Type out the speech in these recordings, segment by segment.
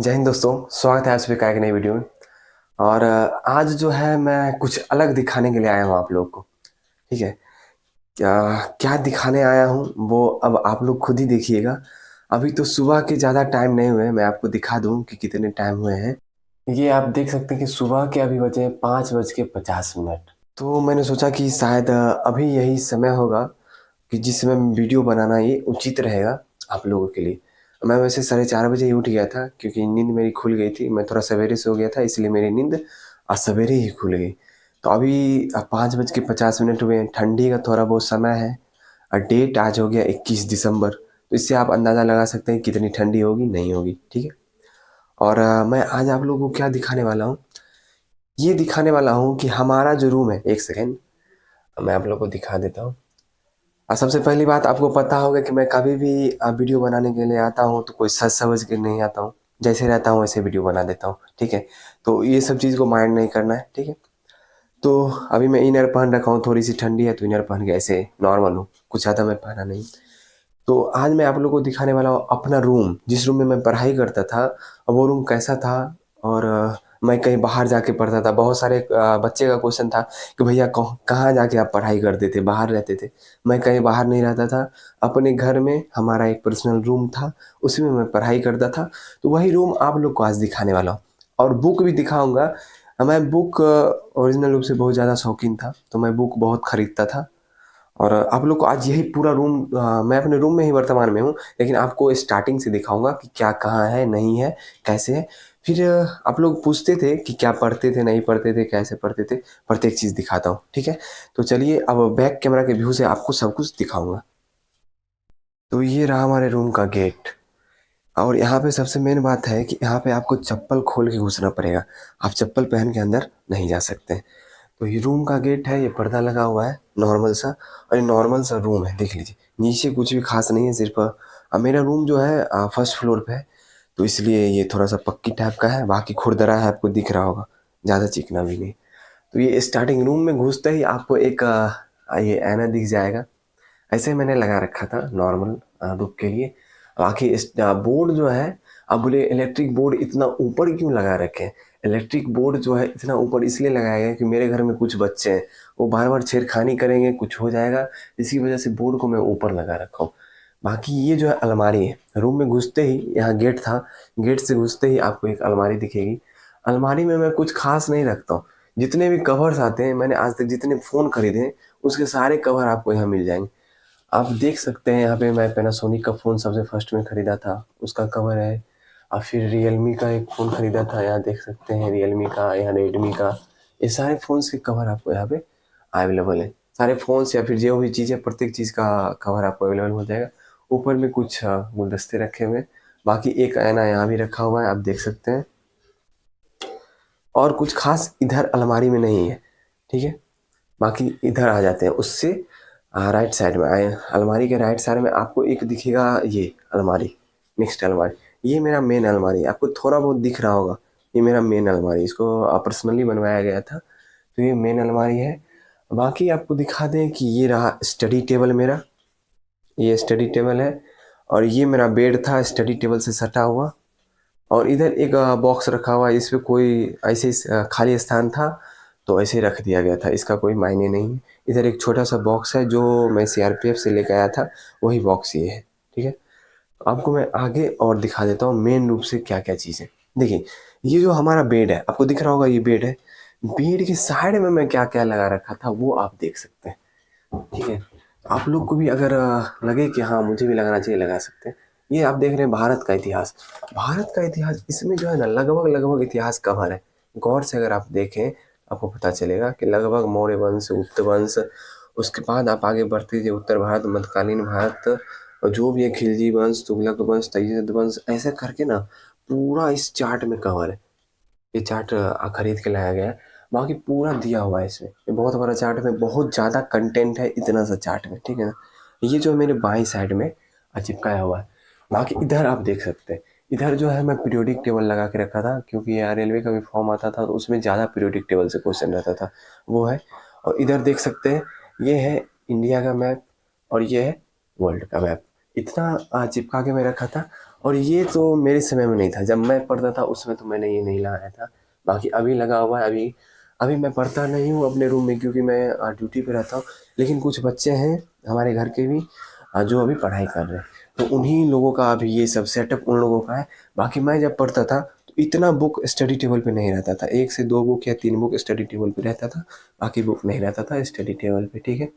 जय हिंद दोस्तों, स्वागत है आप सभी का एक नई वीडियो में। और आज जो है मैं कुछ अलग दिखाने के लिए आया हूँ आप लोग को। ठीक है, क्या क्या दिखाने आया हूँ वो अब आप लोग खुद ही देखिएगा। अभी तो सुबह के ज़्यादा टाइम नहीं हुए, मैं आपको दिखा दूँ कि कितने टाइम हुए हैं। ये आप देख सकते हैं कि सुबह के अभी बजे 5:50। तो मैंने सोचा कि शायद अभी यही समय होगा कि जिस समय वीडियो बनाना ये उचित रहेगा आप लोगों के लिए। मैं वैसे 4:30 बजे ही उठ गया था क्योंकि नींद मेरी खुल गई थी। मैं थोड़ा सवेरे सो गया था, इसलिए मेरी नींद आज सवेरे ही खुल गई। तो अभी 5:50 हुए हैं। ठंडी का थोड़ा बहुत समय है और डेट आज हो गया 21 दिसंबर। तो इससे आप अंदाज़ा लगा सकते हैं कितनी ठंडी होगी नहीं होगी। ठीक है, और मैं आज आप लोगों को क्या दिखाने वाला हूँ, ये दिखाने वाला हूँ कि हमारा जो रूम है, एक सेकेंड मैं आप लोग को दिखा देता हूँ। और सबसे पहली बात, आपको पता होगा कि मैं कभी भी वीडियो बनाने के लिए आता हूँ तो कोई सच समझ के नहीं आता हूँ। जैसे रहता हूँ वैसे वीडियो बना देता हूँ। ठीक है, तो ये सब चीज़ को माइंड नहीं करना है। ठीक है, तो अभी मैं इनर पहन रखा हूँ, थोड़ी सी ठंडी है तो इनर पहन के ऐसे नॉर्मल हूँ, कुछ ज़्यादा मैं पहना नहीं। तो आज मैं आप लोगों को दिखाने वाला हूँ अपना रूम, जिस रूम में मैं पढ़ाई करता था और वो रूम कैसा था। और मैं कहीं बाहर जाके पढ़ता था। बहुत सारे बच्चे का क्वेश्चन था कि भैया कहाँ जाके आप पढ़ाई करते थे, बाहर रहते थे। मैं कहीं बाहर नहीं रहता था, अपने घर में हमारा एक पर्सनल रूम था, उसी में मैं पढ़ाई करता था। तो वही रूम आप लोग को आज दिखाने वाला हूँ और बुक भी दिखाऊंगा। मैं बुक ओरिजिनल रूप से बहुत ज़्यादा शौकीन था, तो मैं बुक बहुत खरीदता था। और आप लोग को आज यही पूरा रूम, मैं अपने रूम में ही वर्तमान में हूँ, लेकिन आपको स्टार्टिंग से दिखाऊंगा कि क्या कहाँ है, नहीं है, कैसे है। फिर आप लोग पूछते थे कि क्या पढ़ते थे, नहीं पढ़ते थे, कैसे पढ़ते थे, प्रत्येक चीज़ दिखाता हूँ। ठीक है, तो चलिए अब बैक कैमरा के व्यू से आपको सब कुछ दिखाऊंगा। तो ये रहा हमारे रूम का गेट। और यहाँ पे सबसे मेन बात है कि यहाँ पे आपको चप्पल खोल के घुसना पड़ेगा, आप चप्पल पहन के अंदर नहीं जा सकते। तो ये रूम का गेट है, ये पर्दा लगा हुआ है नॉर्मल सा। और ये नॉर्मल सा रूम है, देख लीजिए नीचे कुछ भी खास नहीं है। सिर्फ मेरा रूम जो है फर्स्ट फ्लोर पे है, तो इसलिए ये थोड़ा सा पक्की टाइप का है। बाकी खुरदरा है, आपको दिख रहा होगा, ज़्यादा चिकना भी नहीं। तो ये स्टार्टिंग रूम में घुसते ही आपको एक ये आईना दिख जाएगा। ऐसे मैंने लगा रखा था नॉर्मल लुक के लिए। बाकी इस बोर्ड जो है, अब बोले इलेक्ट्रिक बोर्ड इतना ऊपर क्यों लगा रखे हैं। इलेक्ट्रिक बोर्ड जो है इतना ऊपर इसलिए लगाया गया है कि मेरे घर में कुछ बच्चे हैं, वो बार बार छेड़खानी करेंगे, कुछ हो जाएगा, इसी वजह से बोर्ड को मैं ऊपर लगा रखा हूँ। बाकी ये जो है अलमारी है, रूम में घुसते ही यहाँ गेट था, गेट से घुसते ही आपको एक अलमारी दिखेगी। अलमारी में मैं कुछ खास नहीं रखता हूँ। जितने भी कवर्स आते हैं, मैंने आज तक जितने फ़ोन खरीदे हैं उसके सारे कवर आपको यहाँ मिल जाएंगे। आप देख सकते हैं यहाँ पे मैं पैनासोनिक का फ़ोन सबसे फर्स्ट में ख़रीदा था, उसका कवर है। और फिर रियलमी का एक फ़ोन ख़रीदा था, यहाँ देख सकते हैं रियलमी का, यहाँ रेडमी का। ये सारे फ़ोन्स के कवर आपको यहाँ पे अवेलेबल है। सारे फ़ोन्स या फिर जो भी चीज़ है, प्रत्येक चीज़ का कवर आपको अवेलेबल हो जाएगा। ऊपर में कुछ गुलदस्ते रखे हुए हैं। बाकी एक आईना यहाँ भी रखा हुआ है, आप देख सकते हैं। और कुछ खास इधर अलमारी में नहीं है। ठीक है, बाकी इधर आ जाते हैं उससे राइट साइड में आए। अलमारी के राइट साइड में आपको एक दिखेगा ये अलमारी, नेक्स्ट अलमारी। ये मेरा मेन अलमारी, आपको थोड़ा बहुत दिख रहा होगा। ये मेरा मेन अलमारी, इसको पर्सनली बनवाया गया था, तो ये मेन अलमारी है। बाकी आपको दिखा दें कि ये रहा स्टडी टेबल मेरा, ये स्टडी टेबल है। और ये मेरा बेड था स्टडी टेबल से सटा हुआ। और इधर एक बॉक्स रखा हुआ है, इस पे कोई ऐसे खाली स्थान था तो ऐसे रख दिया गया था, इसका कोई मायने नहीं है। इधर एक छोटा सा बॉक्स है जो मैं सीआरपीएफ से लेकर आया था, वही बॉक्स ये है। ठीक है, आपको मैं आगे और दिखा देता हूँ मेन रूप से क्या क्या चीज़ है। देखिए, ये जो हमारा बेड है, आपको दिख रहा होगा ये बेड है। बेड के साइड में मैं क्या क्या लगा रखा था वो आप देख सकते हैं। ठीक है, आप लोग को भी अगर लगे कि हाँ मुझे भी लगाना चाहिए, लगा सकते हैं। ये आप देख रहे हैं भारत का इतिहास। भारत का इतिहास, इसमें जो है ना लगभग लगभग इतिहास कवर है। गौर से अगर आप देखें आपको पता चलेगा कि लगभग मौर्य वंश, गुप्त वंश, उसके बाद आप आगे बढ़ते जाइए उत्तर भारत, मध्यकालीन भारत, और जो भी है खिलजी वंश, तुगलक वंश, तैयब वंश, ऐसे करके ना पूरा इस चार्ट में कवर है। ये चार्ट खरीद के लाया गया है। बाकी पूरा दिया हुआ है इसमें, ये बहुत बड़ा चार्ट में बहुत ज़्यादा कंटेंट है इतना सा चार्ट में। ठीक है ना, ये जो मेरे बाईं साइड में चिपकाया हुआ है। बाकी इधर आप देख सकते हैं, इधर जो है मैं पीरियोडिक टेबल लगा के रखा था, क्योंकि यार रेलवे का भी फॉर्म आता था तो उसमें ज़्यादा पीरियोडिक टेबल से क्वेश्चन रहता था, वो है। और इधर देख सकते हैं, ये है इंडिया का मैप और ये है वर्ल्ड का मैप। इतना चिपका के मैं रखा था। और ये तो मेरे समय में नहीं था, जब मैं पढ़ता था उसमें तो मैंने ये नहीं लगाया था। बाकी अभी लगा हुआ है। अभी अभी मैं पढ़ता नहीं हूँ अपने रूम में, क्योंकि मैं ड्यूटी पे रहता हूँ। लेकिन कुछ बच्चे हैं हमारे घर के भी जो अभी पढ़ाई कर रहे हैं, तो उन्हीं लोगों का अभी ये सब सेटअप उन लोगों का है। बाकी मैं जब पढ़ता था तो इतना बुक स्टडी टेबल पे नहीं रहता था, 1 से 2 बुक या 3 बुक स्टडी टेबल पे रहता था, बाकी बुक नहीं रहता था स्टडी टेबल पे। ठीक है।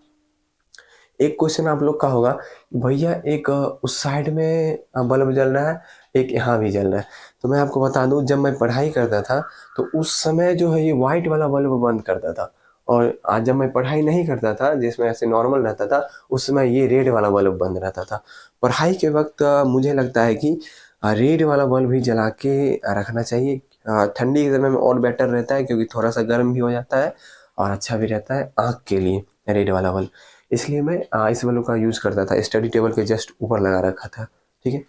एक क्वेश्चन आप लोग का होगा, भैया एक उस साइड में बल्ब जल रहा है, एक यहाँ भी जल रहा है। तो मैं आपको बता दूं, जब मैं पढ़ाई करता था तो उस समय जो है ये वाइट वाला बल्ब बंद करता था, और आज जब मैं पढ़ाई नहीं करता था, जिसमें ऐसे नॉर्मल रहता था, उस समय ये रेड वाला बल्ब बंद रहता था। पढ़ाई के वक्त मुझे लगता है कि रेड वाला बल्ब भी जला के रखना चाहिए। ठंडी के समय में और बेटर रहता है, क्योंकि थोड़ा सा गर्म भी हो जाता है और अच्छा भी रहता है आँख के लिए रेड वाला बल्ब। इसलिए मैं इस वालों का यूज़ करता था, स्टडी टेबल के जस्ट ऊपर लगा रखा था। ठीक है।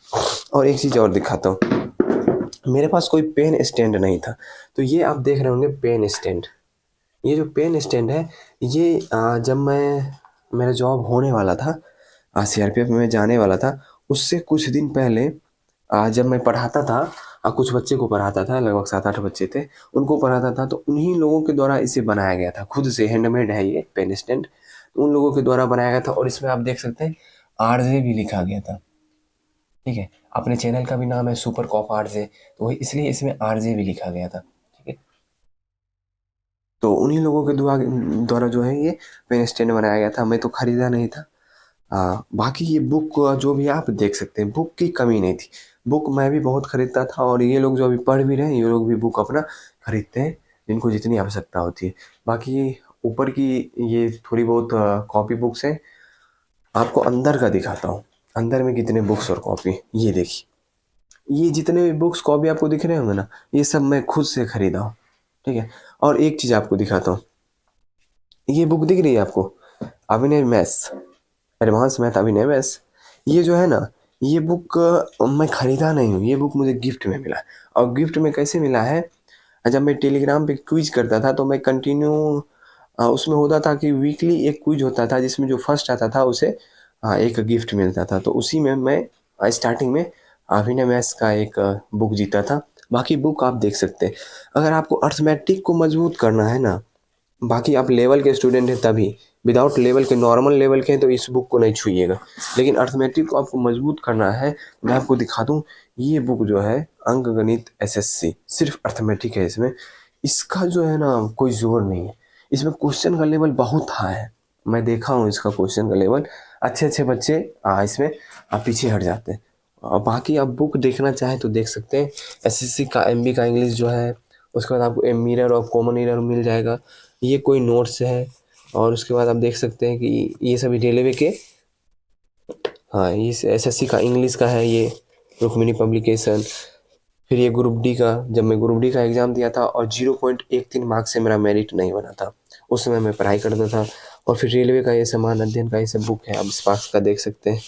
और एक चीज़ और दिखाता हूँ, मेरे पास कोई पेन स्टैंड नहीं था, तो ये आप देख रहे होंगे पेन स्टैंड। ये जो पेन स्टैंड है, ये जब मेरा जॉब होने वाला था, सीआरपीएफ में जाने वाला था, उससे कुछ दिन पहले जब मैं पढ़ाता था, कुछ बच्चे को पढ़ाता था, लगभग 7-8 बच्चे थे, उनको पढ़ाता था, तो उन्हीं लोगों के द्वारा इसे बनाया गया था, खुद से हैंडमेड है ये पेन स्टैंड। तो उन लोगों के द्वारा बनाया गया था, और इसमें आप देख सकते हैं आरजे भी लिखा गया था। ठीक है। अपने चैनल का भी नाम है सुपर कॉप आरजे, तो वही इसलिए इसमें आरजे भी लिखा गया था। ठीक है। तो उन्हीं लोगों के द्वारा जो है ये पेन स्टैंड बनाया गया था, मैं तो खरीदा नहीं था। बाकी ये बुक जो भी आप देख सकते हैं, बुक की कमी नहीं थी। बुक मैं भी बहुत खरीदता था, और ये लोग जो अभी पढ़ भी रहे हैं, ये लोग भी बुक अपना खरीदते हैं, जिनको जितनी आवश्यकता होती है। बाकी ऊपर की ये थोड़ी बहुत कॉपी बुक्स हैं। आपको अंदर का दिखाता हूँ, अंदर में कितने बुक्स और कॉपी। ये देखिए, ये जितने भी बुक्स कॉपी आपको दिख रहे होंगे ना, ये सब मैं खुद से खरीदा हूँ। ठीक है। और एक चीज़ आपको दिखाता हूँ, ये बुक दिख रही है आपको, अभिनय मैथ्स, एडवांस मैथ अभिनय मैथ्स। ये जो है ना, ये बुक मैं खरीदा नहीं हूँ, ये बुक मुझे गिफ्ट में मिला। और गिफ्ट में कैसे मिला है, जब मैं टेलीग्राम पे क्विज करता था, तो मैं कंटिन्यू उसमें होता था कि वीकली एक क्विज होता था, जिसमें जो फर्स्ट आता था उसे एक गिफ्ट मिलता था। तो उसी में मैं स्टार्टिंग में अभिनय मैथ्स का एक बुक जीता था। बाकी बुक आप देख सकते हैं। अगर आपको अर्थमेटिक को मजबूत करना है ना, बाकी आप लेवल के स्टूडेंट हैं तभी, विदाउट लेवल के, नॉर्मल लेवल के हैं तो इस बुक को नहीं छूइएगा। लेकिन अर्थमेटिक को आपको मजबूत करना है, मैं आपको दिखा दूं, ये बुक जो है अंक गणित एसएससी, सिर्फ अर्थमेटिक है इसमें। इसका जो है ना कोई जोर नहीं है, इसमें क्वेश्चन का लेवल बहुत हाई है। मैं देखा हूँ इसका क्वेश्चन का लेवल, अच्छे अच्छे बच्चे इसमें पीछे हट जाते हैं। और बाकी आप बुक देखना चाहें तो देख सकते हैं। एसएससी का एमबी का इंग्लिश जो है, उसके बाद आपको मिरर और कॉमन एरर मिल जाएगा। ये कोई नोट्स है। और उसके बाद आप देख सकते हैं कि ये सभी रेलवे के, हाँ, ये एसएससी का इंग्लिश का है, ये रुक्मिणी पब्लिकेशन। फिर ये ग्रुप डी का, जब मैं ग्रुप डी का एग्ज़ाम दिया था और 0.13 मार्क्स से मेरा मेरिट नहीं बना था, उस समय मैं पढ़ाई करता था। और फिर रेलवे का ये समान अध्ययन का ये सब बुक है, आप स्पार्क्स का देख सकते हैं।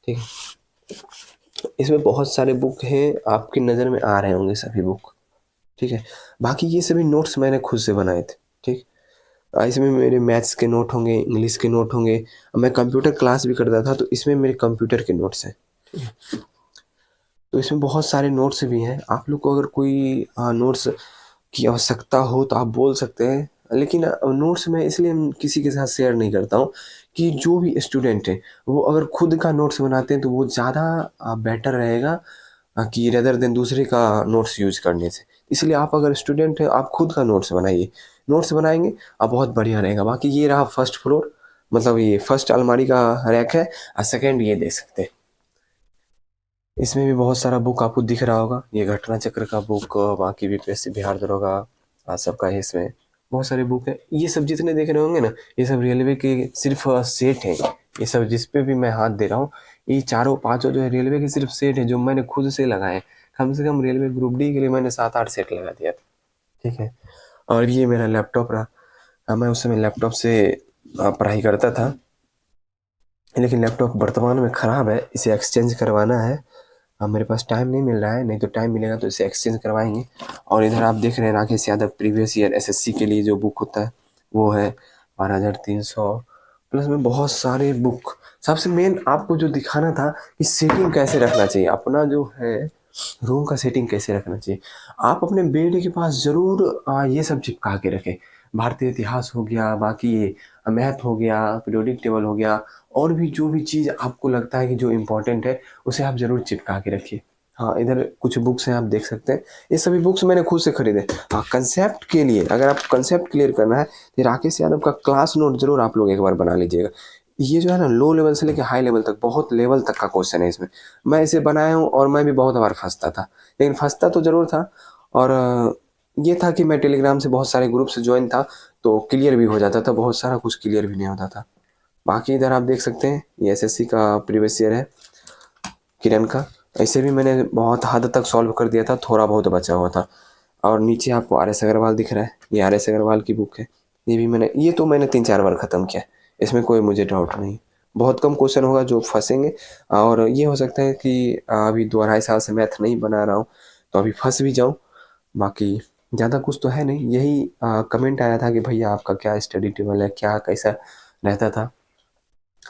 ठीक है। इसमें बहुत सारे बुक हैं, आपकी नज़र में आ रहे होंगे सभी बुक। ठीक है। बाकी ये सभी नोट्स मैंने खुद से बनाए थे। ठीक। इसमें मेरे मैथ्स के नोट होंगे, इंग्लिश के नोट होंगे। मैं कंप्यूटर क्लास भी करता था, तो इसमें मेरे कंप्यूटर के नोट्स हैं। ठीक है। तो इसमें बहुत सारे नोट्स भी हैं। आप लोग को अगर कोई नोट्स की आवश्यकता हो तो आप बोल सकते हैं। लेकिन नोट्स मैं इसलिए किसी के साथ शेयर नहीं करता हूँ कि जो भी स्टूडेंट है वो अगर खुद का नोट्स बनाते हैं तो वो ज़्यादा बेटर रहेगा कि रेदर देन दूसरे का नोट्स यूज़ करने से। इसलिए आप अगर स्टूडेंट हैं, आप खुद का नोट्स बनाइए। नोट्स बनाएंगे आप, बहुत बढ़िया रहेगा। बाकी ये रहा फर्स्ट फ्लोर, मतलब ये फर्स्ट अलमारी का रैक है, और सेकेंड ये देख सकते हैं। इसमें भी बहुत सारा बुक आपको दिख रहा होगा, ये घटना चक्र का बुक, बाकी बीपीएससी बिहार दरोगा सबका है। इसमें बहुत सारे बुक है। ये सब जितने देख रहे होंगे ना, ये सब रेलवे के सिर्फ सेट है। ये सब जिस पे भी मैं हाथ दे रहा हूँ, ये चारों पांचों जो है रेलवे के सिर्फ सेट है, जो मैंने खुद से लगाए। कम से कम रेलवे ग्रुप डी के लिए मैंने 7-8 सेट लगा दिया था। ठीक है। और ये मेरा लैपटॉप रहा। मैं उस समय लैपटॉप से पढ़ाई करता था, लेकिन लैपटॉप वर्तमान में ख़राब है, इसे एक्सचेंज करवाना है। मेरे पास टाइम नहीं मिल रहा है, नहीं तो टाइम मिलेगा तो इसे एक्सचेंज करवाएंगे। और इधर आप देख रहे हैं Rakesh Yadav previous year SSC के लिए जो बुक होता है वो है 12,300, प्लस में बहुत सारे बुक सबसे मेन आपको जो दिखाना था कि सेटिंग कैसे रखना चाहिए, अपना जो है रूम का सेटिंग कैसे रखना चाहिए। आप अपने बेड के पास ज़रूर ये सब चिपका के रखें। भारतीय इतिहास हो गया, बाकी ये मैथ हो गया, पीरियोडिक टेबल हो गया, और भी जो भी चीज़ आपको लगता है कि जो इम्पोर्टेंट है, उसे आप ज़रूर चिपका के रखिए। हाँ, इधर कुछ बुक्स हैं, आप देख सकते हैं। ये सभी बुक्स मैंने खुद से खरीदे। हाँ, कंसेप्ट के लिए, अगर आपको कंसेप्ट क्लियर करना है, तो राकेश यादव का क्लास नोट ज़रूर आप लोग एक बार बना लीजिएगा। ये जो है ना, लो लेवल से लेके हाई लेवल तक, बहुत लेवल तक का क्वेश्चन है इसमें। मैं इसे बनाया हूँ और मैं भी बहुत बार फँसता था, लेकिन फँसता तो ज़रूर था। और ये था कि मैं टेलीग्राम से बहुत सारे ग्रुप से ज्वाइन था, तो क्लियर भी हो जाता था, बहुत सारा कुछ क्लियर भी नहीं होता था। बाकी इधर आप देख सकते हैं, ये एसएससी का प्रीवियस ईयर है किरण का। ऐसे भी मैंने बहुत हद तक सॉल्व कर दिया था, थोड़ा बहुत बचा हुआ था। और नीचे आपको आर एस अग्रवाल दिख रहा है, ये आर एस अग्रवाल की बुक है। ये तो मैंने 3-4 बार ख़त्म किया, इसमें कोई मुझे डाउट नहीं। बहुत कम क्वेश्चन होगा जो फंसेंगे, और ये हो सकता है कि अभी 2-2.5 साल से मैथ नहीं बना रहा हूँ, तो अभी फंस भी जाऊँ। बाकी ज़्यादा कुछ तो है नहीं, यही कमेंट आया था कि भैया आपका क्या स्टडी टेबल है, क्या कैसा रहता था।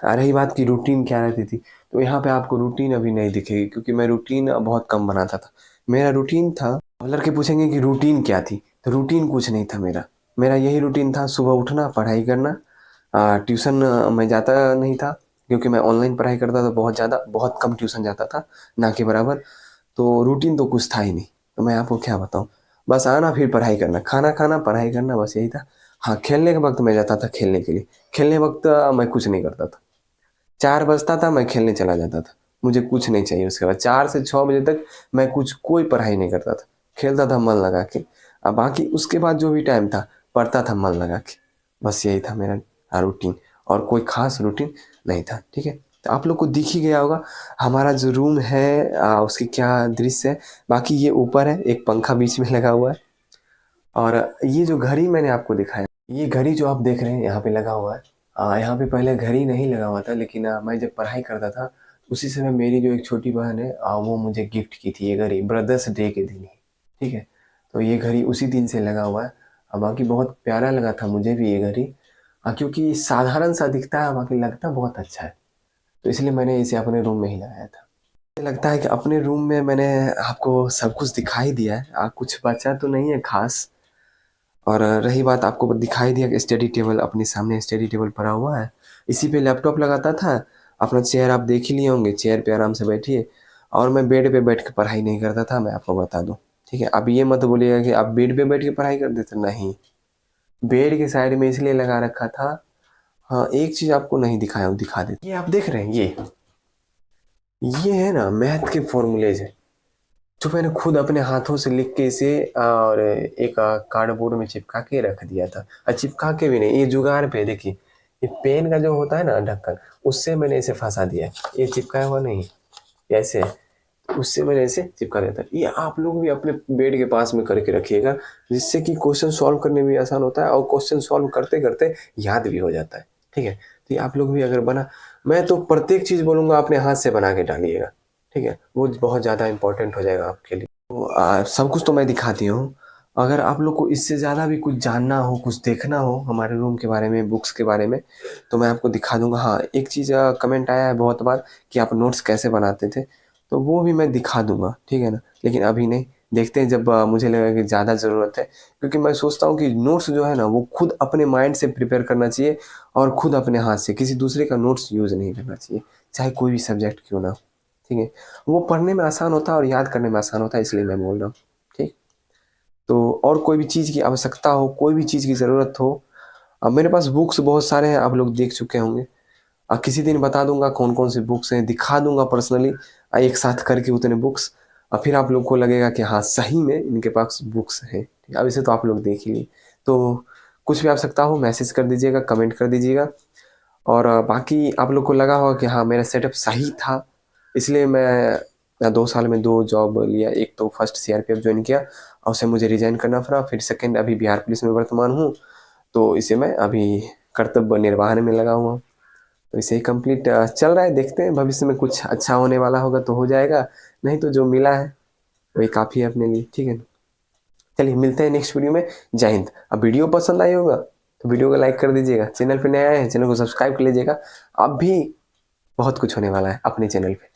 रही बात की रूटीन क्या रहती थी, तो यहाँ पे आपको रूटीन अभी नहीं दिखेगी, क्योंकि मैं रूटीन बहुत कम बनाता था। मेरा रूटीन था, लड़के पूछेंगे कि रूटीन क्या थी, तो रूटीन कुछ नहीं था मेरा। मेरा यही रूटीन था, सुबह उठना, पढ़ाई करना। ट्यूशन मैं जाता नहीं था, क्योंकि मैं ऑनलाइन पढ़ाई करता था बहुत ज़्यादा, बहुत कम ट्यूशन जाता था, ना के बराबर। तो रूटीन तो कुछ था ही नहीं, तो मैं आपको क्या बताऊँ। बस आना, फिर पढ़ाई करना, खाना खाना, पढ़ाई करना, बस यही था। हाँ, खेलने के वक्त मैं जाता था खेलने के लिए। खेलने वक्त मैं कुछ नहीं करता था। 4 बजता था, मैं खेलने चला जाता था। मुझे कुछ नहीं चाहिए उसके बाद। 4 से 6 बजे तक मैं कोई पढ़ाई नहीं करता था। खेलता था मन लगा के। बाकी उसके बाद जो भी टाइम था, पढ़ता था मन लगा के। बस यही था मेरा रूटीन, और कोई ख़ास रूटीन नहीं था, ठीक है? तो आप लोग को दिख ही गया होगा हमारा जो रूम है, उसकी क्या दृश्य है। बाकी ये ऊपर है, एक पंखा बीच में लगा हुआ है। और ये जो घड़ी मैंने आपको दिखाया, ये घड़ी जो आप देख रहे हैं यहाँ पे लगा हुआ है। यहाँ पे पहले घड़ी नहीं लगा हुआ था, लेकिन मैं जब पढ़ाई करता था, उसी समय मेरी जो एक छोटी बहन है, वो मुझे गिफ्ट की थी ये घड़ी, ब्रदर्स डे के दिन ही, ठीक है? तो ये घड़ी उसी दिन से लगा हुआ है। बाकी बहुत प्यारा लगा था मुझे भी ये घड़ी, क्योंकि साधारण सा दिखता है, बाकी लगता बहुत अच्छा है। तो इसलिए मैंने इसे अपने रूम में ही लगाया था। मुझे लगता है कि अपने रूम में मैंने आपको सब कुछ दिखा ही दिया है, कुछ बचा तो नहीं है खास। और रही बात, आपको दिखाई दिया कि स्टडी टेबल, अपने सामने स्टडी टेबल पड़ा हुआ है। इसी पे लैपटॉप लगाता था। अपना चेयर आप देख ही लिए होंगे, चेयर पे आराम से बैठिए। और मैं बेड पे बैठ के पढ़ाई नहीं करता था, मैं आपको बता दूं, ठीक है? अब ये मत बोलिएगा कि आप बेड पे बैठ के पढ़ाई करते थे, नहीं। बेड के साइड में इसलिए लगा रखा था। हाँ, एक चीज़ आपको नहीं दिखाया, वो दिखा देते। ये आप देख रहे हैं, ये है ना मैथ के फॉर्मूलेज है, जो मैंने खुद अपने हाथों से लिख के इसे और एक कार्डबोर्ड में चिपका के रख दिया था। चिपका के भी नहीं, ये जुगाड़ पे देखिए, ये पेन का जो होता है ना ढक्कन, उससे मैंने इसे फंसा दिया है। ये चिपकाया हुआ नहीं, ऐसे उससे मैंने इसे चिपका दिया था। ये आप लोग भी अपने बेड के पास में करके रखिएगा, जिससे कि क्वेश्चन सॉल्व करने में आसान होता है, और क्वेश्चन सॉल्व करते करते याद भी हो जाता है, ठीक है? तो ये आप लोग भी अगर मैं तो प्रत्येक चीज़ बोलूँगा अपने हाथ से बना के डालिएगा, ठीक है? वो बहुत ज़्यादा इंपॉर्टेंट हो जाएगा आपके लिए। तो सब कुछ तो मैं दिखा दिया हूँ। अगर आप लोग को इससे ज़्यादा भी कुछ जानना हो, कुछ देखना हो हमारे रूम के बारे में, बुक्स के बारे में, तो मैं आपको दिखा दूँगा। हाँ, एक चीज़ कमेंट आया है बहुत बार कि आप नोट्स कैसे बनाते थे, तो वो भी मैं दिखा दूँगा, ठीक है ना? लेकिन अभी नहीं, देखते हैं जब मुझे लगेगा कि ज़्यादा ज़रूरत है। क्योंकि मैं सोचता हूँ कि नोट्स जो है ना, वो खुद अपने माइंड से प्रिपेयर करना चाहिए, और खुद अपने हाथ से, किसी दूसरे का नोट्स यूज़ नहीं करना चाहिए, चाहे कोई भी सब्जेक्ट क्यों ना हो, ठीक है? वो पढ़ने में आसान होता है और याद करने में आसान होता है, इसलिए मैं बोल रहा हूँ, ठीक? तो और कोई भी चीज़ की आवश्यकता हो, कोई भी चीज़ की ज़रूरत हो, मेरे पास बुक्स बहुत सारे हैं, आप लोग देख चुके होंगे। किसी दिन बता दूंगा कौन कौन सी बुक्स हैं, दिखा दूंगा पर्सनली, एक साथ करके उतने बुक्स। फिर आप लोग को लगेगा कि हाँ, सही में इनके पास बुक्स हैं। अब इसे तो आप लोग देख ही लिए। तो कुछ भी आवश्यकता हो, मैसेज कर दीजिएगा, कमेंट कर दीजिएगा। और बाकी आप लोग को लगा होगा कि हाँ, मेरा सेटअप सही था, इसलिए मैं 2 साल में 2 जॉब लिया। एक तो फर्स्ट सीआरपीएफ ज्वाइन किया, और उसे मुझे रिजाइन करना पड़ा। फिर सेकंड, अभी बिहार पुलिस में वर्तमान हूँ, तो इसे मैं अभी कर्तव्य निर्वहन में लगा हुआ हूँ। तो इसे ही कंप्लीट चल रहा है। देखते हैं भविष्य में कुछ अच्छा होने वाला होगा तो हो जाएगा, नहीं तो जो मिला है वही काफ़ी है अपने लिए, ठीक है ना? चलिए, मिलते हैं नेक्स्ट वीडियो में। जय हिंद। अब वीडियो पसंद आई होगा तो वीडियो को लाइक कर दीजिएगा, चैनल पे नए आए हैं चैनल को सब्सक्राइब कर लीजिएगा। आप भी बहुत कुछ होने वाला है अपने चैनल पे।